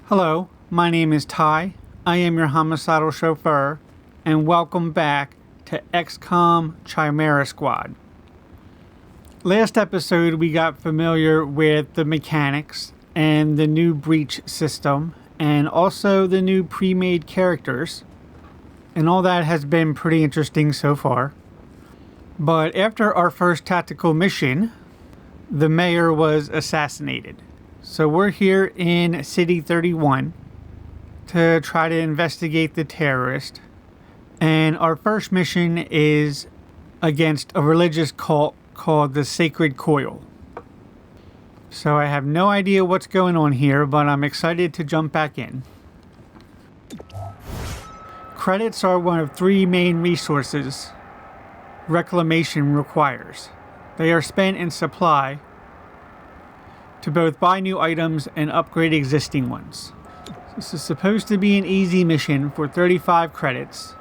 Hello, my name is Ty. I am your homicidal chauffeur, and welcome back to XCOM Chimera Squad. Last episode, we got familiar with the mechanics and the new breach system, and also the new pre-made characters, and all that has been pretty interesting so far. But after our first tactical mission, the mayor was assassinated. So we're here in City 31 to try to investigate the terrorist. And our first mission is against a religious cult called the Sacred Coil. So I have no idea what's going on here, but I'm excited to jump back in. Credits are one of three main resources reclamation requires. They are spent in supply to both buy new items and upgrade existing ones. This is supposed to be an easy mission for 35 credits.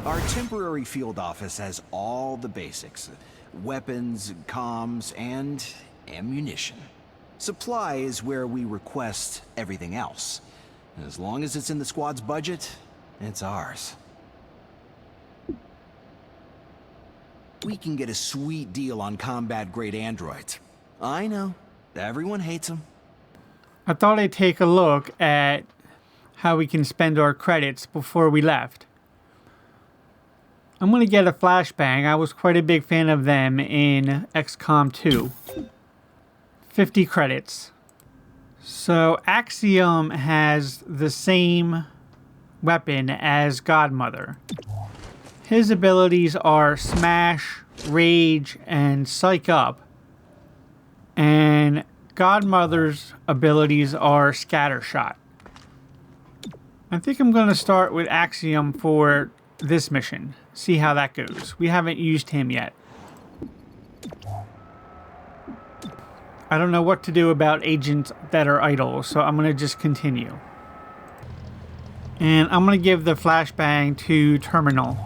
Our temporary field office has all the basics. Weapons, comms, and ammunition. Supply is where we request everything else. As long as it's in the squad's budget, it's ours. We can get a sweet deal on combat-grade androids. I know. Everyone hates them. I thought I'd take a look at how we can spend our credits before we left. I'm going to get a flashbang. I was quite a big fan of them in XCOM 2. 50 credits. So Axiom has the same weapon as Godmother. His abilities are Smash, Rage, and Psych Up. And Godmother's abilities are Scattershot. I think I'm going to start with Axiom for this mission. See how that goes. We haven't used him yet. I don't know what to do about agents that are idle, so I'm going to just continue. And I'm going to give the flashbang to Terminal.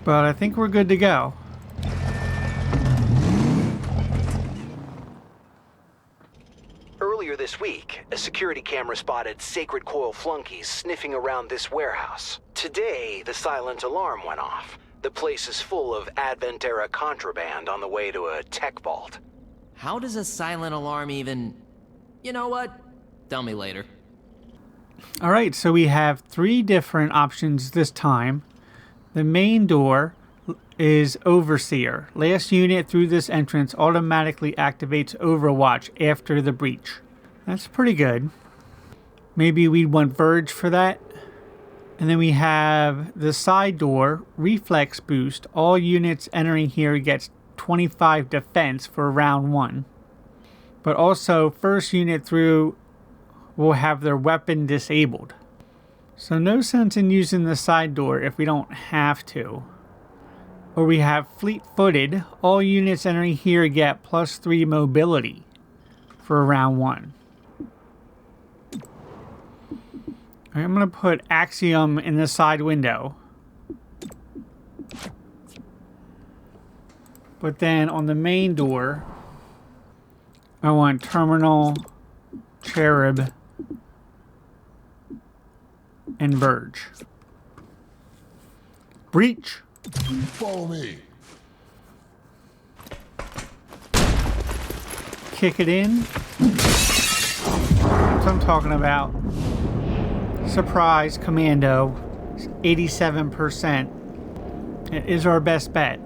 But I think we're good to go. Earlier this week, a security camera spotted Sacred Coil flunkies sniffing around this warehouse. Today, the silent alarm went off. The place is full of Advent-era contraband on the way to a tech vault. How does a silent alarm even... You know what? Tell me later. Alright, so we have three different options this time. The main door is Overseer. Last unit through this entrance automatically activates Overwatch after the breach. That's pretty good. Maybe we'd want Verge for that. And then we have the side door, Reflex Boost. All units entering here gets 25 defense for round 1. But also, first unit through will have their weapon disabled. So no sense in using the side door if we don't have to. Or we have Fleet-Footed. All units entering here get +3 mobility for round 1. Right, I'm going to put Axiom in the side window. But then on the main door, I want Terminal, Cherub, and Verge. Breach! Follow me. Kick it in. That's what I'm talking about. Surprise Commando. 87%. It is our best bet.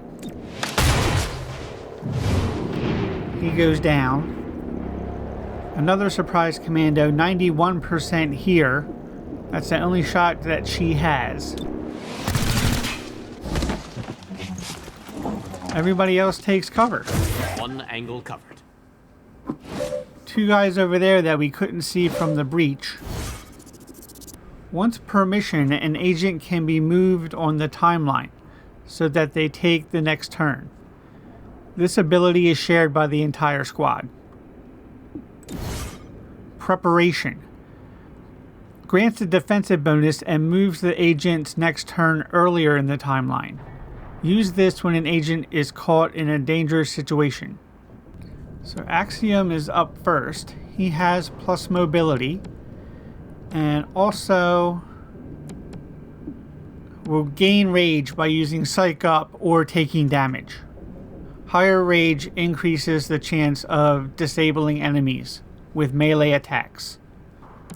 He goes down. Another Surprise Commando. 91% here. That's the only shot that she has. Everybody else takes cover. One angle covered. Two guys over there that we couldn't see from the breach. Once per mission, an agent can be moved on the timeline so that they take the next turn. This ability is shared by the entire squad. Preparation. Grants a defensive bonus and moves the agent's next turn earlier in the timeline. Use this when an agent is caught in a dangerous situation. So Axiom is up first. He has plus mobility. And also will gain rage by using Psych Up or taking damage. Higher rage increases the chance of disabling enemies with melee attacks.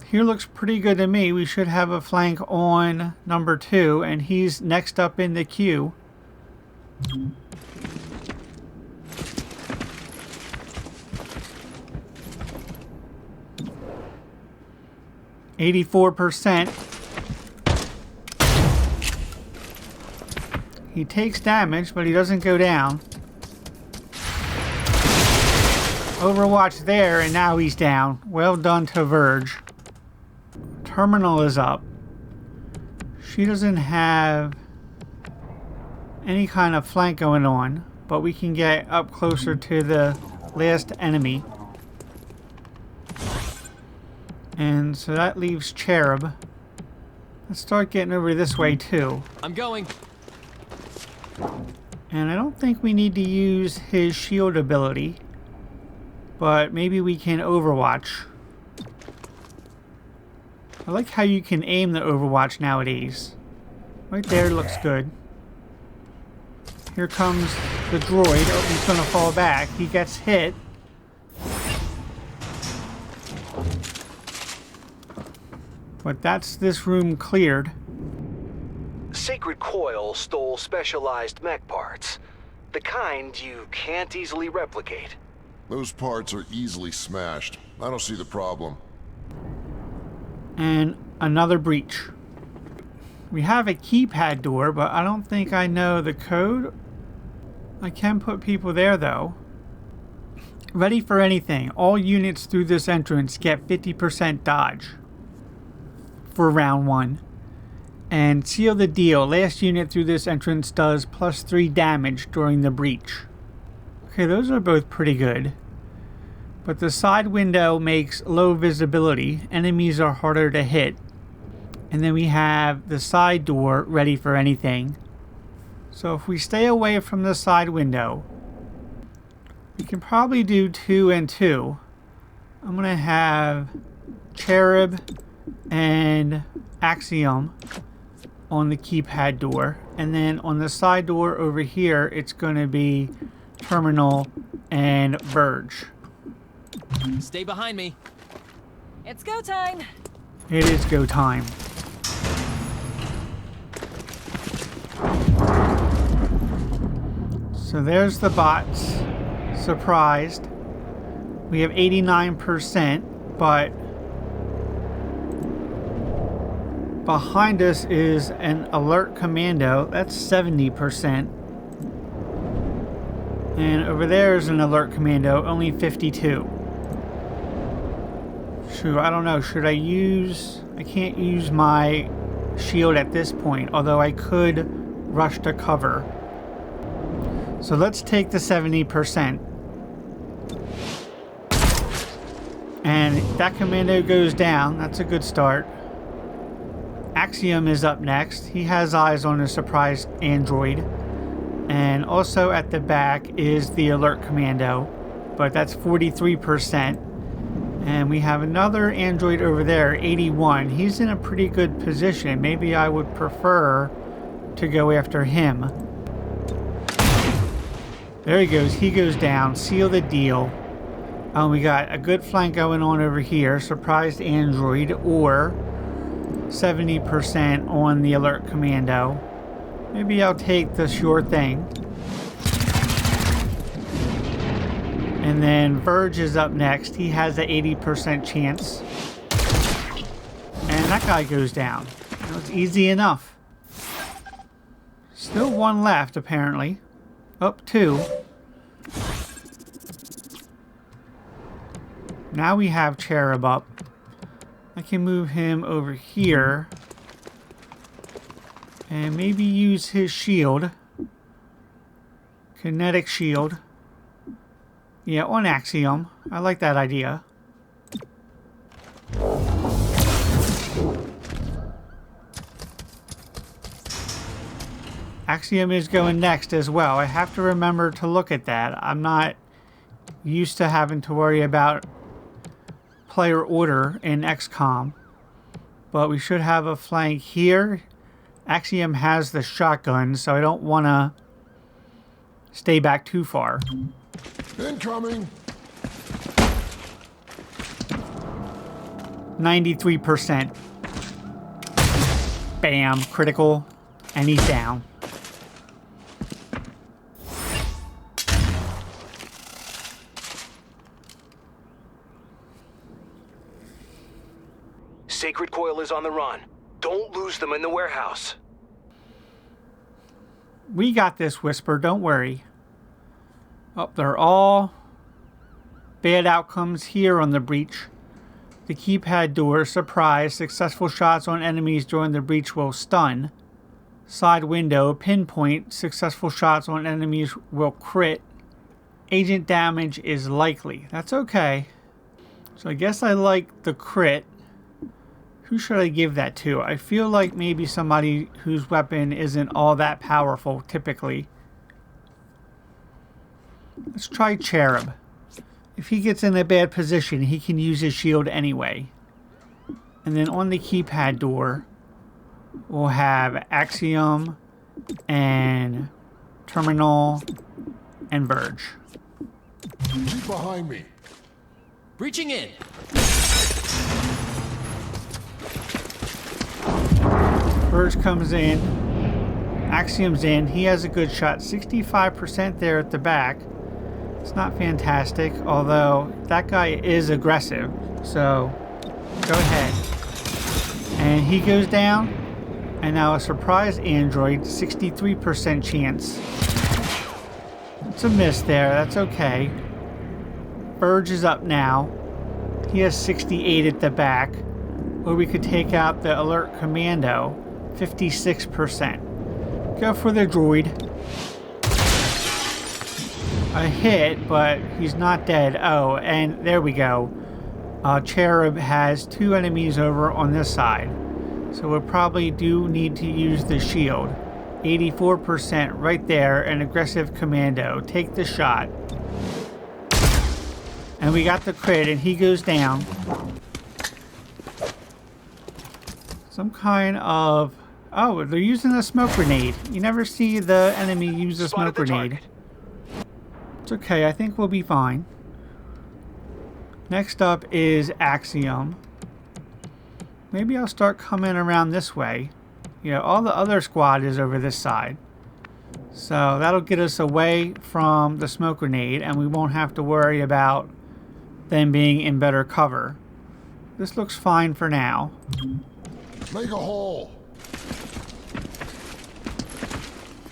Here looks pretty good to me. We should have a flank on number 2, and he's next up in the queue. %. He takes damage, but he doesn't go down. Overwatch there, and now he's down. Well done to Verge. Terminal is up. She doesn't have any kind of flank going on, but we can get up closer to the last enemy. And so that leaves Cherub. Let's start getting over this way too. I'm going. And I don't think we need to use his shield ability, but maybe we can Overwatch. I like how you can aim the Overwatch nowadays. Right there looks good. Here comes the droid. Oh, he's gonna fall back. He gets hit. But that's this room cleared. Sacred Coil stole specialized mech parts. The kind you can't easily replicate. Those parts are easily smashed. I don't see the problem. And another breach. We have a keypad door, but I don't think I know the code. I can put people there though. Ready for anything. All units through this entrance get 50% dodge for round 1. And seal the deal. Last unit through this entrance does +3 damage during the breach. Okay, those are both pretty good. But the side window makes low visibility. Enemies are harder to hit. And then we have the side door ready for anything. So if we stay away from the side window, we can probably do 2 and 2. I'm going to have Cherub and Axiom on the keypad door. And then on the side door over here, it's going to be Terminal and Verge. Stay behind me. It's go time. It is go time. So there's the bots. Surprised. We have 89%, but behind us is an alert commando. That's 70%. And over there is an alert commando, only 52. Shoot, I don't know. Should I use... I can't use my shield at this point, although I could rush to cover. So let's take the 70%. And that commando goes down. That's a good start. Axiom is up next. He has eyes on a surprise android. And also at the back is the alert commando. But that's 43%. And we have another android over there, 81. He's in a pretty good position. Maybe I would prefer to go after him. There he goes. He goes down. Seal the deal. We got a good flank going on over here. Surprised android or 70% on the alert commando. Maybe I'll take the sure thing. And then Verge is up next. He has an 80% chance. And that guy goes down. That was easy enough. Still one left, apparently. Up 2. Now we have Cherub up. I can move him over here. And maybe use his shield. Kinetic shield. Yeah, on Axiom. I like that idea. Axiom is going next as well. I have to remember to look at that. I'm not used to having to worry about player order in XCOM. But we should have a flank here. Axiom has the shotgun, so I don't want to stay back too far. Incoming! 93%. Bam, critical, and he's down. Sacred Coil is on the run. Don't lose them in the warehouse. We got this, Whisper, don't worry. Oh, they're all bad outcomes here on the breach. The keypad door, surprise, successful shots on enemies during the breach will stun. Side window, pinpoint, successful shots on enemies will crit. Agent damage is likely. That's okay. So I guess I like the crit. Who should I give that to? I feel like maybe somebody whose weapon isn't all that powerful, typically. Let's try Cherub. If he gets in a bad position, he can use his shield anyway. And then on the keypad door, we'll have Axiom and Terminal and Verge. Keep behind me. Breaching in. Verge comes in. Axiom's in. He has a good shot. 65% there at the back. It's not fantastic, although that guy is aggressive. So, go ahead. And he goes down. And now a surprise android, 63% chance. It's a miss there. That's okay. Verge is up now. He has 68 at the back. Or we could take out the alert commando, 56%. Go for the droid. A hit, but he's not dead. Oh, and there we go. Cherub has 2 enemies over on this side. So we'll probably do need to use the shield. 84% right there, an aggressive commando. Take the shot. And we got the crit, and he goes down. Some kind of... Oh, they're using a smoke grenade. You never see the enemy use a smoke grenade. It's okay, I think we'll be fine. Next up is Axiom. Maybe I'll start coming around this way. You know, all the other squad is over this side. So that'll get us away from the smoke grenade, and we won't have to worry about them being in better cover. This looks fine for now. Make a hole.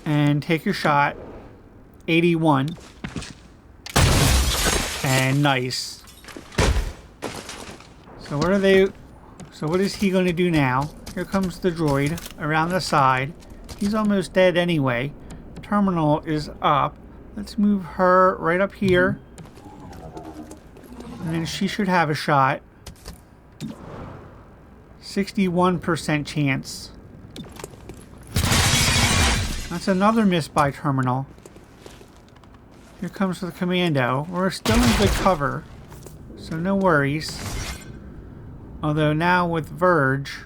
And take your shot. 81. And nice. So what are they... So what is he going to do now? Here comes the droid around the side. He's almost dead anyway. Terminal is up. Let's move her right up here. And then she should have a shot. 61% chance. That's another miss by Terminal. Here comes the commando. We're still in good cover, so no worries. Although now with Verge...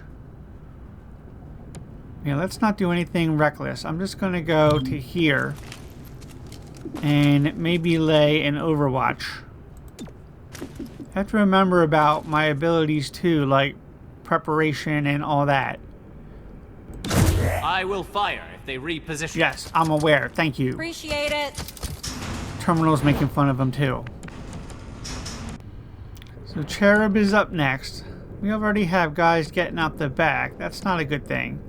Yeah, let's not do anything reckless. I'm just going to go to here and maybe lay an Overwatch. I have to remember about my abilities too, like preparation and all that. I will fire if they reposition. Yes, I'm aware. Thank you. Appreciate it. Terminal's making fun of him too. So Cherub is up next. We already have guys getting out the back. That's not a good thing.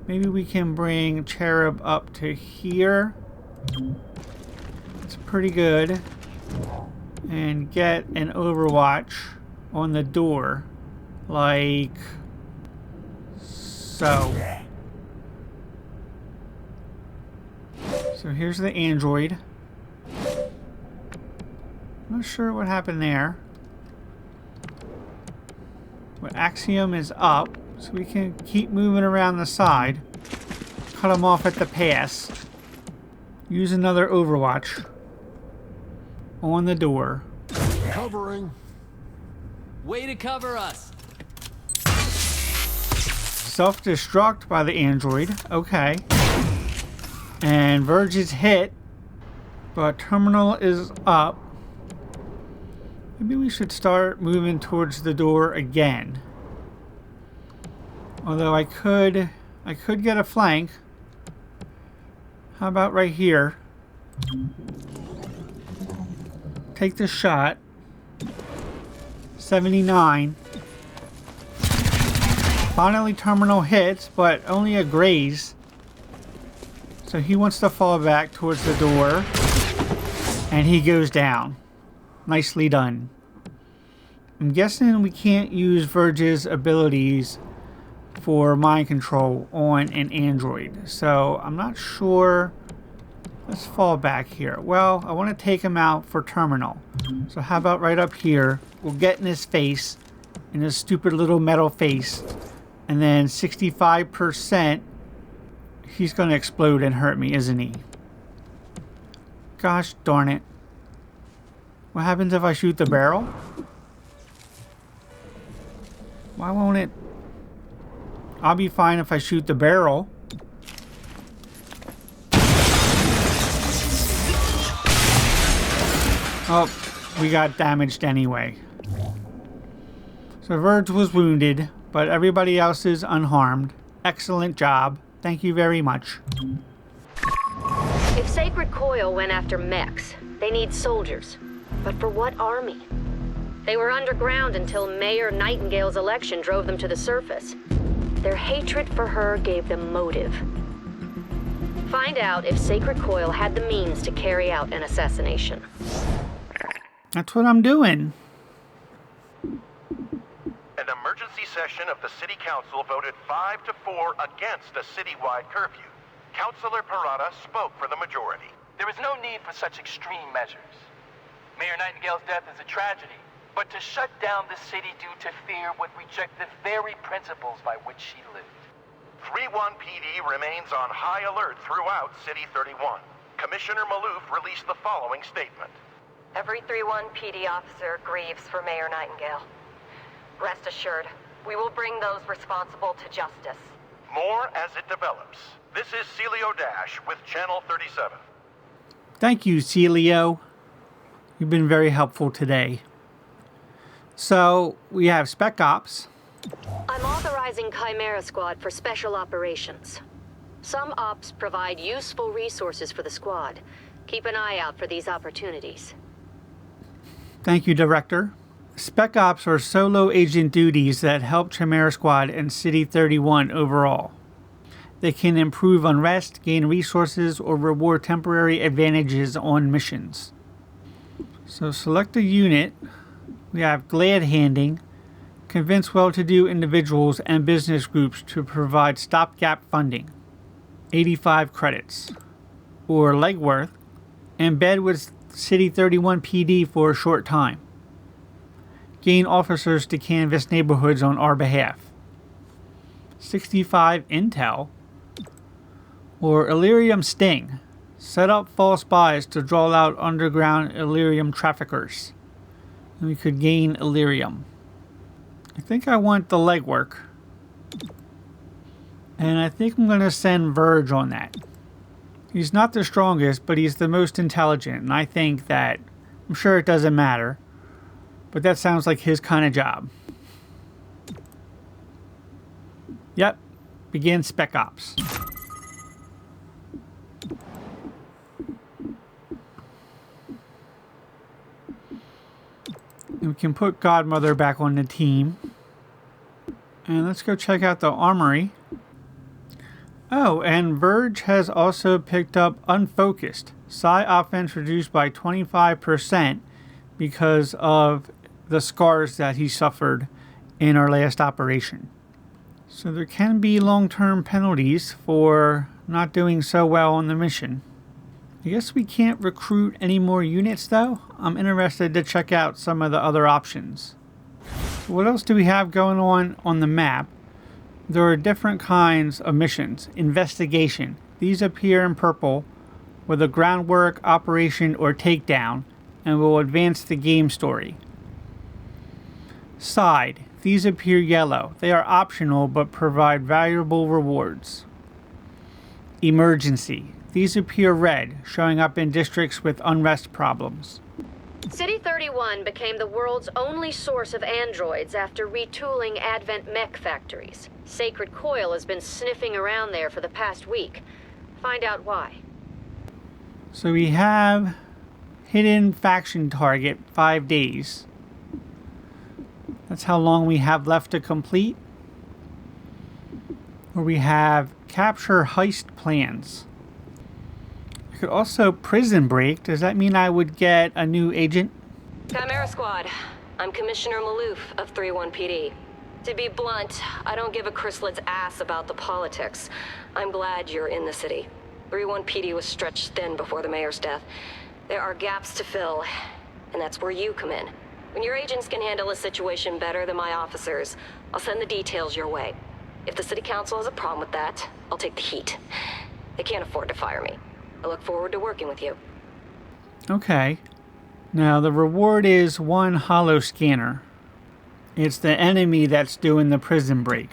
Maybe we can bring Cherub up to here. It's pretty good. And get an Overwatch on the door. Like so. So here's the android. Not sure what happened there. But Axiom is up, so we can keep moving around the side. Cut him off at the pass. Use another Overwatch. on the door. Covering. Way to cover us. Self-destruct by the android. Okay. And Verge is hit, but terminal is up. Maybe we should start moving towards the door again. Although I could get a flank. How about right here? Take the shot. 79. Finally terminal hits, but only a graze. So he wants to fall back towards the door. And he goes down. Nicely done. I'm guessing we can't use Verge's abilities for mind control on an android. So I'm not sure. Let's fall back here. Well, I want to take him out for terminal. So how about right up here? We'll get in his face, in his stupid little metal face. And then 65%, he's going to explode and hurt me, isn't he? Gosh darn it. What happens if I shoot the barrel? Why won't it? I'll be fine if I shoot the barrel. Oh, we got damaged anyway. So Verge was wounded, but everybody else is unharmed. Excellent job. Thank you very much. If Sacred Coil went after mechs, they need soldiers. But for what army? They were underground until Mayor Nightingale's election drove them to the surface. Their hatred for her gave them motive. Find out if Sacred Coil had the means to carry out an assassination. That's what I'm doing. An emergency session of the City Council voted 5-4 against a citywide curfew. Councilor Parada spoke for the majority. There is no need for such extreme measures. Mayor Nightingale's death is a tragedy, but to shut down the city due to fear would reject the very principles by which she lived. 3-1 PD remains on high alert throughout City 31. Commissioner Maloof released the following statement. Every 3-1 PD officer grieves for Mayor Nightingale. Rest assured, we will bring those responsible to justice. More as it develops. This is Celio Dash with Channel 37. Thank you, Celio. You've been very helpful today. So, we have Spec Ops. I'm authorizing Chimera Squad for special operations. Some ops provide useful resources for the squad. Keep an eye out for these opportunities. Thank you, Director. Spec Ops are solo agent duties that help Chimera Squad and City 31 overall. They can improve unrest, gain resources, or reward temporary advantages on missions. So select a unit. We have glad handing. Convince well-to-do individuals and business groups to provide stopgap funding. 85 credits. Or legworth. Embed with City 31 PD for a short time. Gain officers to canvass neighborhoods on our behalf. 65 intel. Or Illyrium Sting. Set up false spies to draw out underground Illyrium traffickers. And we could gain Illyrium. I think I want the legwork. And I think I'm going to send Verge on that. He's not the strongest, but he's the most intelligent. And I think that, I'm sure it doesn't matter, but that sounds like his kind of job. Yep. Begin Spec Ops. And we can put Godmother back on the team. And let's go check out the armory. Oh, and Verge has also picked up Unfocused. Psi offense reduced by 25% because of the scars that he suffered in our last operation. So there can be long-term penalties for not doing so well on the mission. I guess we can't recruit any more units though. I'm interested to check out some of the other options. What else do we have going on the map? There are different kinds of missions. Investigation. These appear in purple with a groundwork, operation, or takedown. and will advance the game story. Side. These appear yellow. They are optional but provide valuable rewards. Emergency. These appear red, showing up in districts with unrest problems. City 31 became the world's only source of androids after retooling Advent mech factories. Sacred Coil has been sniffing around there for the past week. Find out why. So we have hidden faction target, 5 days. That's how long we have left to complete. Or we have capture heist plans. I could also prison break. Does that mean I would get a new agent? Chimera Squad. I'm Commissioner Maloof of 3-1 PD. To be blunt, I don't give a chrysalis ass about the politics. I'm glad you're in the city. 3-1 PD was stretched thin before the mayor's death. There are gaps to fill, and that's where you come in. When your agents can handle a situation better than my officers, I'll send the details your way. If the city council has a problem with that, I'll take the heat. They can't afford to fire me. I look forward to working with you. Okay. Now the reward is 1 holo scanner. It's the enemy that's doing the prison break.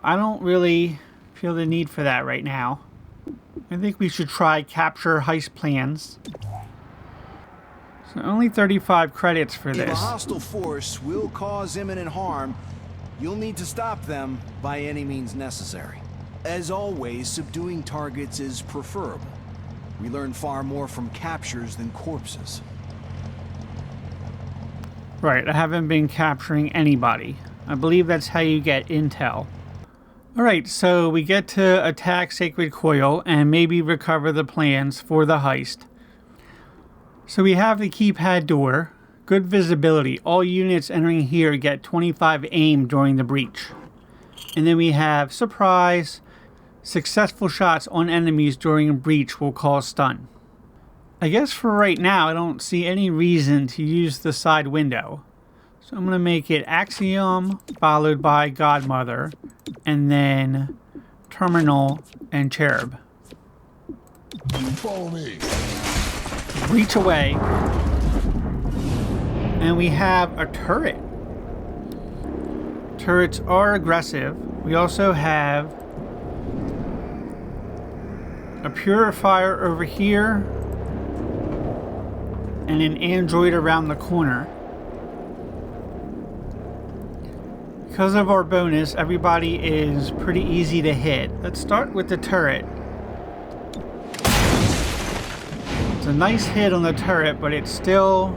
I don't really feel the need for that right now. I think we should try capture heist plans. So only 35 credits for If this. a hostile force will cause imminent harm, you'll need to stop them by any means necessary. As always, subduing targets is preferable. We learn far more from captures than corpses. Right, I haven't been capturing anybody. I believe that's how you get intel. Alright, so we get to attack Sacred Coil and maybe recover the plans for the heist. So we have the keypad door. Good visibility. All units entering here get 25 aim during the breach. And then we have surprise. Successful shots on enemies during a breach will cause stun. I guess for right now, I don't see any reason to use the side window. So I'm going to make it Axiom, followed by Godmother, and then Terminal and Cherub. Follow me. Reach away. And we have a turret. Turrets are aggressive. We also have a purifier over here and an android around the corner. Because of our bonus, everybody is pretty easy to hit. Let's start with the turret. It's a nice hit on the turret, but it's still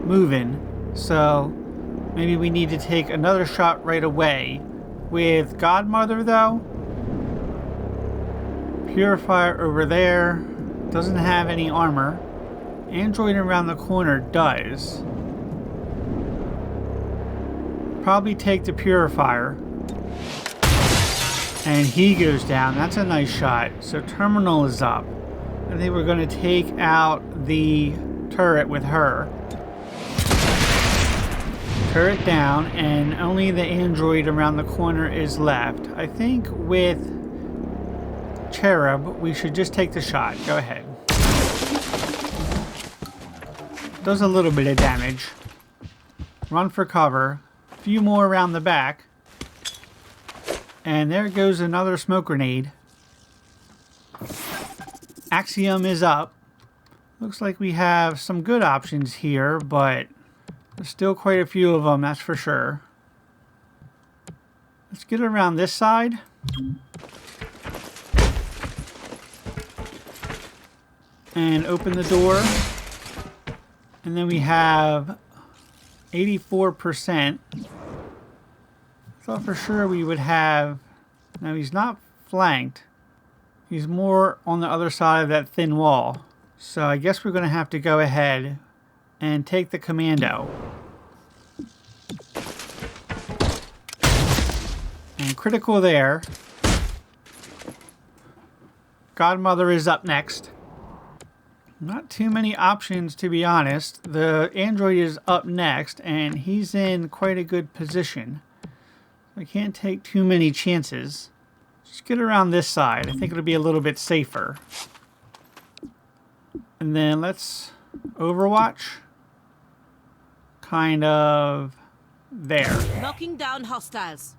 moving. So maybe we need to take another shot right away. With Godmother though, Purifier over there, doesn't have any armor. Android around the corner does. Probably take the Purifier. And he goes down. That's a nice shot. So Terminal is up. I think we're going to take out the turret with her. Turret down, and only the android around the corner is left. I think with Cherub, we should just take the shot. Go ahead. Does a little bit of damage. Run for cover. A few more around the back. And there goes another smoke grenade. Axiom is up. Looks like we have some good options here, but there's still quite a few of them, that's for sure. Let's get around this side. And open the door. And then we have 84%. Thought for sure we would have... Now he's not flanked. He's more on the other side of that thin wall. So I guess we're going to have to go ahead and take the commando. And critical there. Godmother is up next. Not too many options, to be honest. The android is up next, and he's in quite a good position. I can't take too many chances. Just get around this side. I think it'll be a little bit safer. And then let's Overwatch. Kind of there. Knocking down hostiles.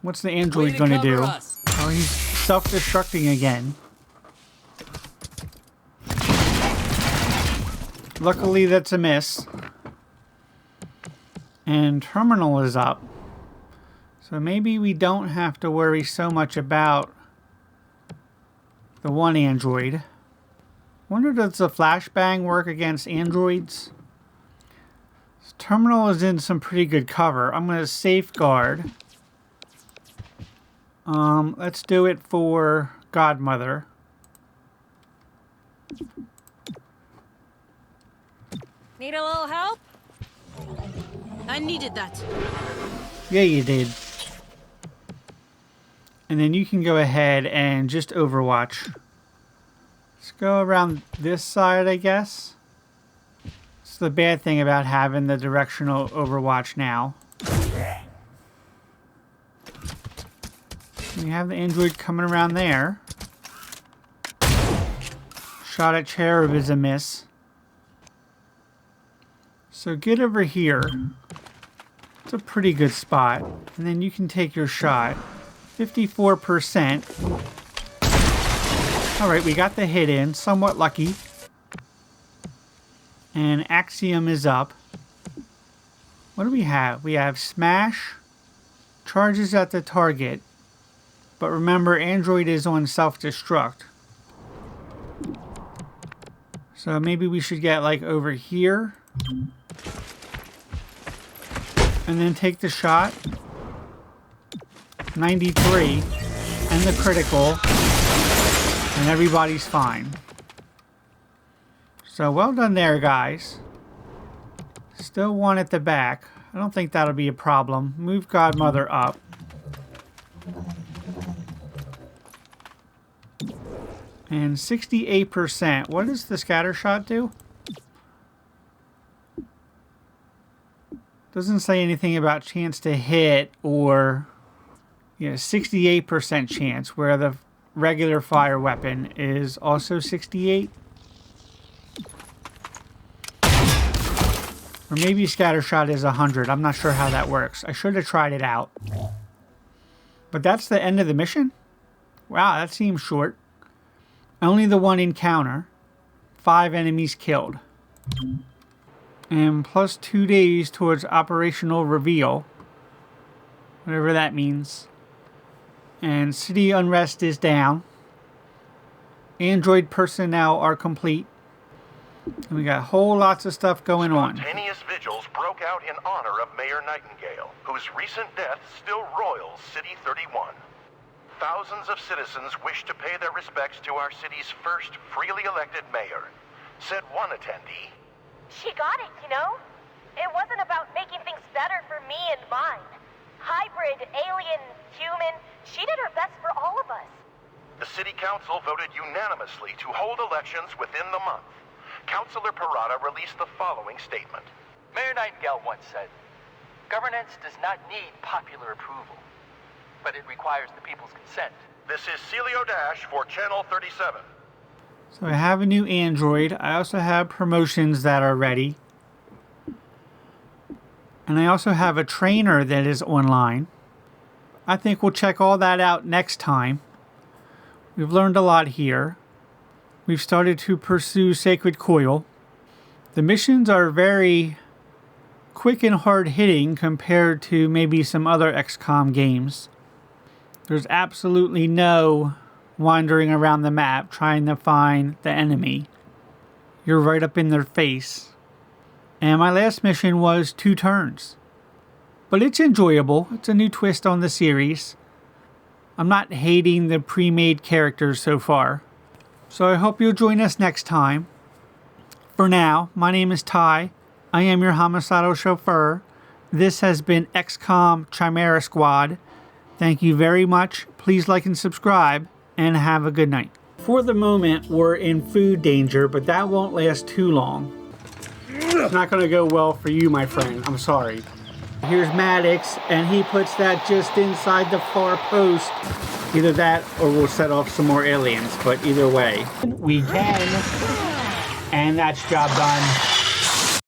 What's the android going to do? Oh, he's self-destructing again. Luckily, that's a miss. And terminal is up. So maybe we don't have to worry so much about the one android. Wonder, does the flashbang work against androids? This terminal is in some pretty good cover. I'm going to safeguard. Let's do it for Godmother. Need a little help? I needed that. Yeah, you did. And then you can go ahead and just Overwatch. Let's go around this side, I guess. It's the bad thing about having the directional Overwatch now. We have the android coming around there. Shot at Cherub is a miss. So get over here. It's a pretty good spot. And then you can take your shot. 54%. Alright, we got the hit in. Somewhat lucky. And Axiom is up. What do we have? We have Smash. Charges at the target. But remember, Android is on self-destruct. So maybe we should get like over here. And then take the shot. 93. And the critical. And everybody's fine. So well done there, guys. Still one at the back. I don't think that'll be a problem. Move Godmother up. And 68%. What does the scatter shot do? Doesn't say anything about chance to hit or, 68% chance, where the regular fire weapon is also 68. Or maybe scatter shot is 100. I'm not sure how that works. I should have tried it out. But that's the end of the mission? Wow, that seems short. Only the one encounter. 5 enemies killed. And plus 2 days towards operational reveal. Whatever that means. And city unrest is down. Android personnel are complete. And we got whole lots of stuff going on. Spontaneous vigils broke out in honor of Mayor Nightingale, whose recent death still roils City 31. Thousands of citizens wish to pay their respects to our city's first freely elected mayor, said one attendee. She got it, you know? It wasn't about making things better for me and mine. Hybrid, alien, human, she did her best for all of us. The city council voted unanimously to hold elections within the month. Councilor Parada released the following statement. Mayor Nightingale once said, "Governance does not need popular approval, but it requires the people's consent." This is Celio Dash for Channel 37. So I have a new Android. I also have promotions that are ready. And I also have a trainer that is online. I think we'll check all that out next time. We've learned a lot here. We've started to pursue Sacred Coil. The missions are very quick and hard-hitting compared to maybe some other XCOM games. There's absolutely no wandering around the map trying to find the enemy. You're right up in their face. And my last mission was 2 turns. But it's enjoyable. It's a new twist on the series. I'm not hating the pre-made characters so far. So I hope you'll join us next time. For now, my name is Ty. I am your homicidal chauffeur. This has been XCOM Chimera Squad. Thank you very much. Please like and subscribe, and have a good night. For the moment, we're in food danger, but that won't last too long. It's not going to go well for you, my friend. I'm sorry. Here's Maddox, and he puts that just inside the far post. Either that, or we'll set off some more aliens, but either way, we can. And that's job done.